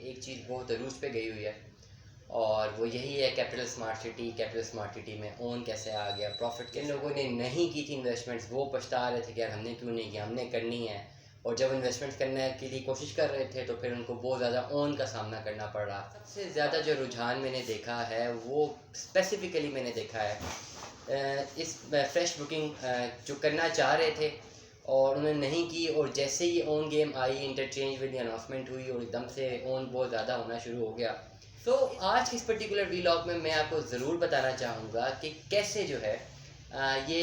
एक चीज़ बहुत अरूज पे गई हुई है और वो यही है कैपिटल स्मार्ट सिटी में ओन कैसे आ गया, प्रॉफिट किन लोगों ने नहीं की थी इन्वेस्टमेंट्स वो पछता रहे थे कि यार हमने क्यों नहीं किया, हमने करनी है। और जब इन्वेस्टमेंट करने के लिए कोशिश कर रहे थे तो फिर उनको बहुत ज़्यादा ओन का सामना करना पड़ रहा। सबसे ज़्यादा जो रुझान मैंने देखा है वो स्पेसिफ़िकली मैंने देखा है इस फ्रेश बुकिंग जो करना चाह रहे थे और उन्होंने नहीं की, और जैसे ही ओन गेम आई, इंटरचेंज विद अनाउंसमेंट हुई और एकदम से ओन बहुत ज़्यादा होना शुरू हो गया। तो आज इस पर्टिकुलर वीलॉग में मैं आपको ज़रूर बताना चाहूँगा कि कैसे जो है ये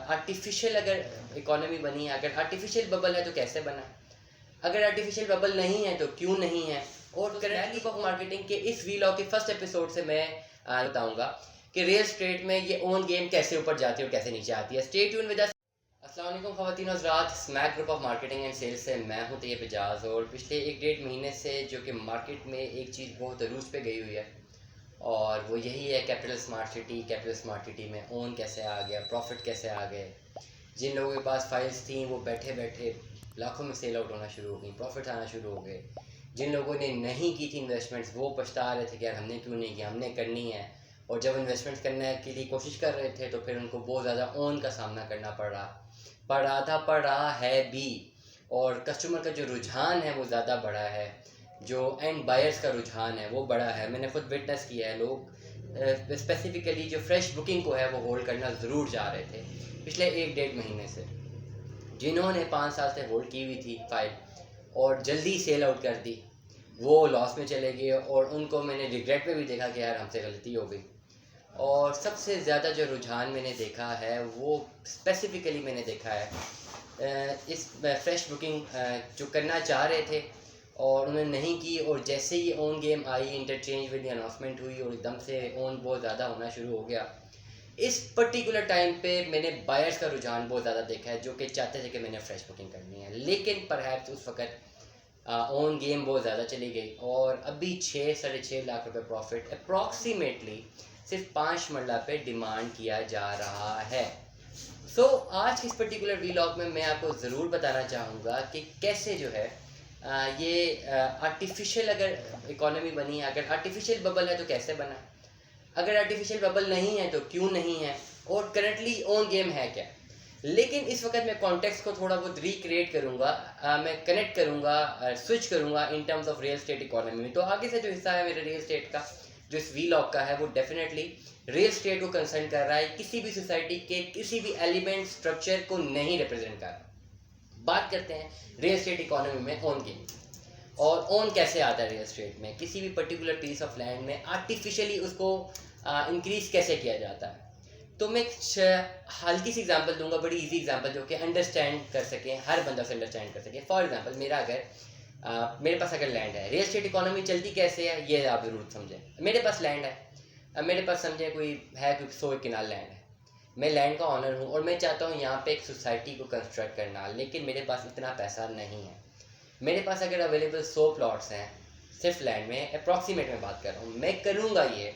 आर्टिफिशियल अगर इकोनॉमी बनी है, अगर आर्टिफिशियल बबल है तो कैसे बना, अगर आर्टिफिशियल बबल नहीं है तो क्यों नहीं है। और करंटली बुक मार्केटिंग के इस वीलॉग के फर्स्ट एपिसोड से मैं बताऊँगा कि रियल स्टेट में ये ओन गेम कैसे ऊपर जाती है और कैसे नीचे आती है। Stay tune with us. अस्सलाम वालेकुम ख़वातीन हज़रात, Smack group of marketing and sales से मैं हूं तैयब एजाज़। और पिछले 1-1.5 महीने से जो कि मार्केट में एक चीज़ बहुत अरूज पे गई हुई है और वो यही है कैपिटल स्मार्ट सिटी में ओन कैसे आ गया, प्रॉफिट कैसे आ गए। जिन लोगों के पास फाइल्स थी वो बैठे बैठे लाखों में सेल आउट होना शुरू हो गई, प्रॉफिट आना शुरू हो गए। जिन लोगों ने नहीं की थी इन्वेस्टमेंट्स वो पछता रहे थे कि यार हमने क्यों नहीं किया, हमने करनी है। और जब इन्वेस्टमेंट करने के लिए कोशिश कर रहे थे तो फिर उनको बहुत ज़्यादा ओन का सामना करना पड़ रहा है भी। और कस्टमर का जो रुझान है वो ज़्यादा बढ़ा है, जो एंड बायर्स का रुझान है वो बड़ा है। मैंने खुद विटनेस किया है, लोग स्पेसिफिकली जो फ्रेश बुकिंग को है वो होल्ड करना ज़रूर जा रहे थे पिछले 1-1.5 महीने से। जिन्होंने 5 साल से होल्ड की हुई थी फाइल और जल्दी सेल आउट कर दी वो लॉस में चले गए, और उनको मैंने रिग्रेट में भी देखा कि यार हमसे गलती हो गई। और सबसे ज़्यादा जो रुझान मैंने देखा है वो स्पेसिफ़िकली मैंने देखा है इस फ्रेश बुकिंग जो करना चाह रहे थे और उन्होंने नहीं की, और जैसे ही ओन गेम आई, इंटरचेंज विद अनाउंसमेंट हुई और एकदम से ओन बहुत ज़्यादा होना शुरू हो गया। इस पर्टिकुलर टाइम पे मैंने बायर्स का रुझान बहुत ज़्यादा देखा है जो कि चाहते थे कि मैंने फ्रेश बुकिंग करनी है, लेकिन परहैप्स उस वक्त ओन गेम बहुत ज़्यादा चली गई और अभी 6-6.5 लाख रुपए प्रॉफिट अप्रॉक्सीमेटली सिर्फ 5 मरला पे डिमांड किया जा रहा है। आज इस पर्टिकुलर वीलॉग में मैं आपको ज़रूर बताना चाहूँगा कि कैसे जो है ये आर्टिफिशियल अगर इकोनॉमी बनी है, अगर आर्टिफिशियल बबल है तो कैसे बना, अगर आर्टिफिशियल बबल नहीं है तो क्यों नहीं है, और करंटली ओन गेम है क्या। लेकिन इस वक्त मैं कॉन्टेक्स्ट को थोड़ा बहुत रिक्रिएट करूँगा, मैं कनेक्ट करूँगा, स्विच करूँगा in terms of real estate economy में। तो आगे से जो हिस्सा है मेरे रियल स्टेट का, जो इस वीलॉग का है, वो डेफिनेटली रियल स्टेट को कंसर्न कर रहा है, किसी भी सोसाइटी के किसी भी एलिमेंट स्ट्रक्चर को नहीं रिप्रेजेंट कर रहा। बात करते हैं रियल स्टेट इकोनॉमी में ओन की, और ओन कैसे आता है रियल स्टेट में। किसी भी पर्टिकुलर पीस ऑफ लैंड में आर्टिफिशियली उसको इंक्रीज कैसे किया जाता है। तो मैं हल्की सी एग्जांपल दूंगा, बड़ी इजी एग्जांपल जो कि अंडरस्टैंड कर सके, हर बंदा से अंडरस्टैंड कर सके। फॉर एग्जांपल मेरे पास अगर लैंड है, रियल स्टेट इकोनॉमी चलती कैसे है ये आप ज़रूर समझें। मेरे पास लैंड है, मेरे पास समझे कोई 100 किनाल लैंड है, मैं लैंड का ऑनर हूँ और मैं चाहता हूँ यहाँ पे एक सोसाइटी को कंस्ट्रक्ट करना, लेकिन मेरे पास इतना पैसा नहीं है। मेरे पास अगर अवेलेबल 100 प्लॉट्स हैं सिर्फ लैंड में, अप्रॉक्सीमेट में बात कर रहा हूँ, मैं करूँगा ये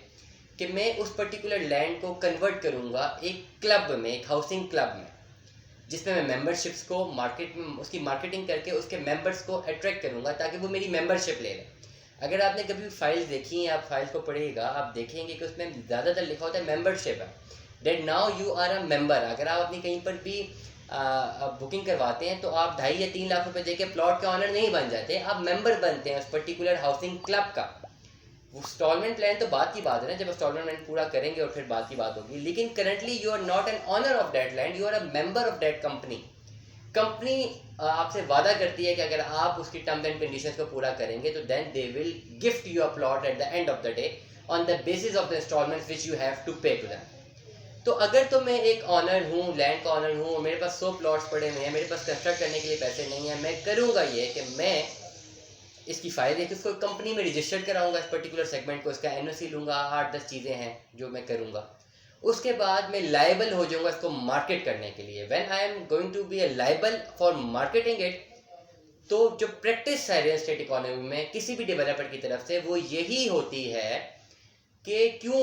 कि मैं उस पर्टिकुलर लैंड को कन्वर्ट करूँगा एक क्लब में, एक हाउसिंग क्लब में, जिसमें मैं मेंबरशिप्स को मार्केट में उसकी मार्केटिंग करके उसके मेंबर्स को अट्रैक्ट करूँगा ताकि वो मेरी मेंबरशिप ले लें। अगर आपने कभी फाइल्स देखी हैं, आप फाइल्स को पढ़िएगा, आप देखेंगे कि उसमें ज़्यादातर लिखा होता है मेंबरशिप है, that now you are a member. अगर आप अपनी कहीं पर भी बुकिंग करवाते हैं तो आप 2.5 या 3 लाख रुपए देके प्लॉट के ऑनर नहीं बन जाते, आप मेंबर बनते हैं उस पर्टिकुलर हाउसिंग क्लब का। वो इंस्टॉलमेंट प्लान तो बात की बात है ना, जब इंस्टॉलमेंट प्लान पूरा करेंगे और फिर बात की बात होगी। लेकिन currently you are not an owner of that land, you are a member of that company. Company आपसे वादा करती है कि अगर आप उसकी टर्म्स एंड कंडीशंस को पूरा करेंगे तो then they will gift you a plot at the end of the day on the basis of the installments which you have to pay to them. तो अगर तो मैं एक ऑनर हूँ, लैंड का ऑनर हूँ, मेरे पास 100 प्लॉट्स पड़े हुए हैं, मेरे पास कंस्ट्रक्ट करने के लिए पैसे नहीं है, मैं करूँगा ये कि मैं इसकी फ़ायदे कि उसको कंपनी में रजिस्टर्ड कराऊंगा, इस पर्टिकुलर सेगमेंट को, इसका एनओसी लूँगा, 8-10 चीज़ें हैं जो मैं करूँगा। उसके बाद मैं लायबल हो जाऊँगा इसको मार्केट करने के लिए। When I am going to be a liable for marketing it, तो जो प्रैक्टिस है रियल स्टेट इकोनॉमी में किसी भी डेवलपर की तरफ से वो यही होती है कि क्यों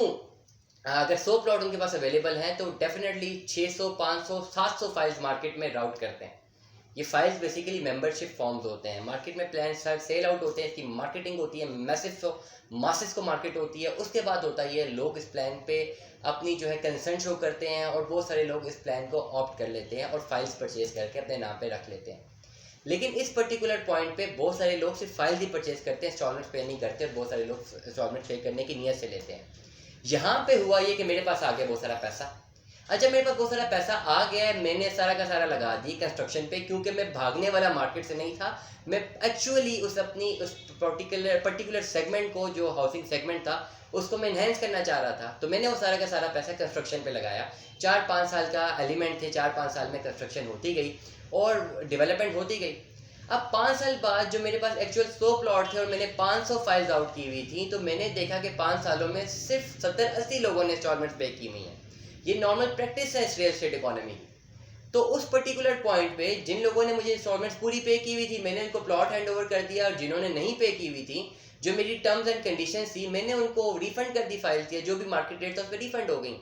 अगर 100 प्लॉट उनके पास अवेलेबल हैं तो डेफिनेटली 600, 500, 700 फाइल्स मार्केट में राउट करते हैं। ये फाइल्स बेसिकली मेंबरशिप फॉर्म्स होते हैं। मार्केट में प्लान सेल आउट होते हैं, इसकी मार्केटिंग होती है, मासेस को मार्केट होती है। उसके बाद होता है ये लोग इस प्लान पे अपनी जो है कंसर्न शो करते हैं और बहुत सारे लोग इस प्लान को ऑप्ट कर लेते हैं और फाइल्स परचेज करके अपने नाम पे रख लेते हैं। लेकिन इस पर्टिकुलर पॉइंट पे बहुत सारे लोग सिर्फ फाइल ही परचेज करते हैं, इंस्टॉलमेंट पे नहीं करते और बहुत सारे लोग इंस्टॉलमेंट पे करने की नीयत से लेते हैं। यहाँ पे हुआ ये कि मेरे पास आ गया बहुत सारा पैसा। अच्छा, मेरे पास बहुत सारा पैसा आ गया है, मैंने सारा का सारा लगा दी कंस्ट्रक्शन पे, क्योंकि मैं भागने वाला मार्केट से नहीं था। मैं एक्चुअली उस पर्टिकुलर सेगमेंट को, जो हाउसिंग सेगमेंट था, उसको मैं इन्हेंस करना चाह रहा था। तो मैंने वो सारा का सारा पैसा कंस्ट्रक्शन पे लगाया। 4-5 साल का एलिमेंट थे, 4-5 साल में कंस्ट्रक्शन होती गई और डेवलपमेंट होती गई। अब 5 साल बाद जो मेरे पास एक्चुअल 100 प्लॉट थे और मैंने 500 फाइल्स आउट की हुई थी, तो मैंने देखा कि 5 सालों में सिर्फ 70-80 लोगों ने इंस्टॉलमेंट पे की हुई हैं। ये नॉर्मल प्रैक्टिस है इस रियल एस्टेट इकोनॉमी की। तो उस पर्टिकुलर पॉइंट पे जिन लोगों ने मुझे इंस्टॉलमेंट्स पूरी पे की हुई थी, मैंने उनको प्लॉट हैंड ओवर कर दिया, और जिन्होंने नहीं पे की हुई थी, जो मेरी टर्म्स एंड कंडीशंस थी, मैंने उनको रिफंड कर दी फाइल थी, जो भी मार्केट रेट था उस पर रिफंड हो गई।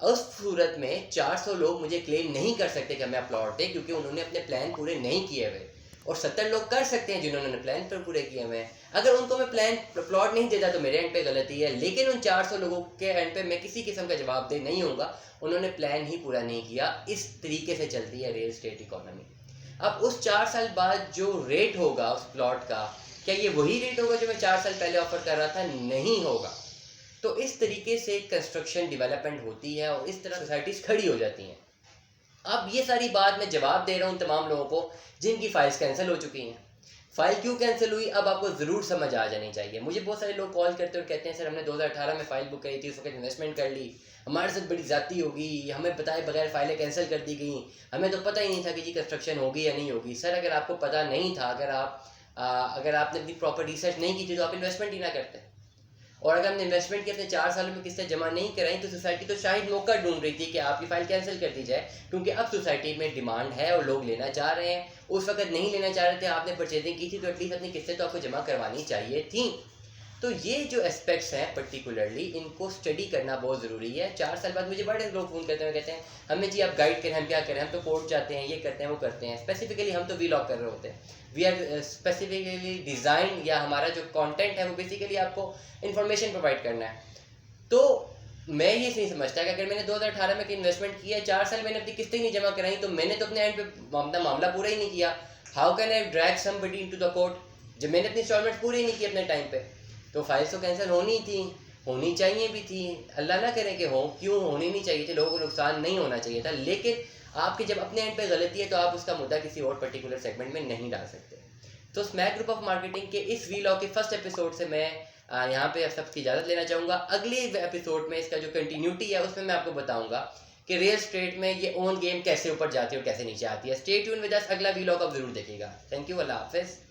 उस सूरत में 400 लोग मुझे क्लेम नहीं कर सकते कि हमें प्लॉट थे, क्योंकि उन्होंने अपने प्लान पूरे नहीं किए हुए। और 70 लोग कर सकते हैं जिन्होंने प्लान पर पूरे किए हुए हैं। अगर उनको मैं प्लॉट नहीं देता तो मेरे एंड पे गलती है, लेकिन उन 400 लोगों के एंड पे मैं किसी किस्म का जवाबदेह नहीं होऊंगा, उन्होंने प्लान ही पूरा नहीं किया। इस तरीके से चलती है रियल एस्टेट इकोनॉमी। अब उस 4 साल बाद जो रेट होगा उस प्लॉट का, क्या ये वही रेट होगा जो मैं 4 साल पहले ऑफर कर रहा था? नहीं होगा। तो इस तरीके से कंस्ट्रक्शन डेवलपमेंट होती है और इस तरह सोसाइटीज खड़ी हो जाती हैं। अब ये सारी बात मैं जवाब दे रहा हूँ तमाम लोगों को जिनकी फाइल्स कैंसिल हो चुकी हैं। फाइल क्यों कैंसिल हुई अब आपको ज़रूर समझ आ जानी चाहिए। मुझे बहुत सारे लोग कॉल करते और कहते हैं सर हमने 2018 में फ़ाइल बुक करी थी, उस वक्त इन्वेस्टमेंट कर ली, हमारे साथ बड़ी ज़्यादती होगी, हमें बताए बगैर फाइलें कैंसिल कर दी गई, हमें तो पता ही नहीं था कि जी कंस्ट्रक्शन होगी या नहीं होगी। सर अगर आपको पता नहीं था, अगर आपने अपनी प्रॉपर रिसर्च नहीं की थी, तो आप इन्वेस्टमेंट ही ना करते। और अगर हमने इन्वेस्टमेंट की अपने 4 सालों में किस्तें जमा नहीं कराई, तो सोसाइटी तो शायद मौका ढूंढ रही थी कि आपकी फ़ाइल कैंसिल कर दी जाए, क्योंकि अब सोसाइटी में डिमांड है और लोग लेना चाह रहे हैं। उस वक्त नहीं लेना चाह रहे थे, आपने परचेजिंग की थी, तो एटलीस्ट अपनी किस्तें तो आपको जमा करवानी चाहिए थी। तो ये जो एस्पेक्ट्स हैं पर्टिकुलरली, इनको स्टडी करना बहुत ज़रूरी है। 4 साल बाद मुझे बड़े लोग फ़ोन करते हैं, कहते हैं हमें जी आप गाइड करें, हम क्या करें, हम तो कोर्ट जाते हैं, ये करते हैं, वो करते हैं। स्पेसिफिकली हम तो वीलॉग कर रहे होते हैं, वी आर स्पेसिफिकली डिज़ाइन, या हमारा जो कंटेंट है वो बेसिकली आपको इन्फॉर्मेशन प्रोवाइड करना है। तो मैं ये नहीं समझता कि अगर मैंने 2018 में इन्वेस्टमेंट किया, 4 साल मैंने अपनी किस्तें नहीं जमा कराई, तो मैंने तो अपने एंड पे अपना मामला पूरा ही नहीं किया। How can I drag somebody into the court जब मैंने अपनी इंस्टॉलमेंट पूरी ही नहीं की अपने टाइम पे? तो फाइल्स तो कैंसिल होनी थी, होनी चाहिए भी थी। अल्लाह ना करे कि हो, क्यों होनी नहीं चाहिए थी, लोगों को नुकसान नहीं होना चाहिए था। लेकिन आपकी जब अपने एंड पे गलती है तो आप उसका मुद्दा किसी और पर्टिकुलर सेगमेंट में नहीं डाल सकते। तो स्मैक ग्रुप ऑफ मार्केटिंग के इस वीलॉग के फर्स्ट एपिसोड से मैं यहाँ पे सबकी इजाज़त लेना चाहूँगा। अगले एपिसोड में इसका जो कंटिन्यूटी है उसमें मैं आपको बताऊँगा कि रियल एस्टेट में ये ओन गेम कैसे ऊपर जाती है और कैसे नीचे आती है। स्टे ट्यून विद अस, अगला वीलॉग आप जरूर देखिएगा। थैंक यू, अल्लाह हाफिज़।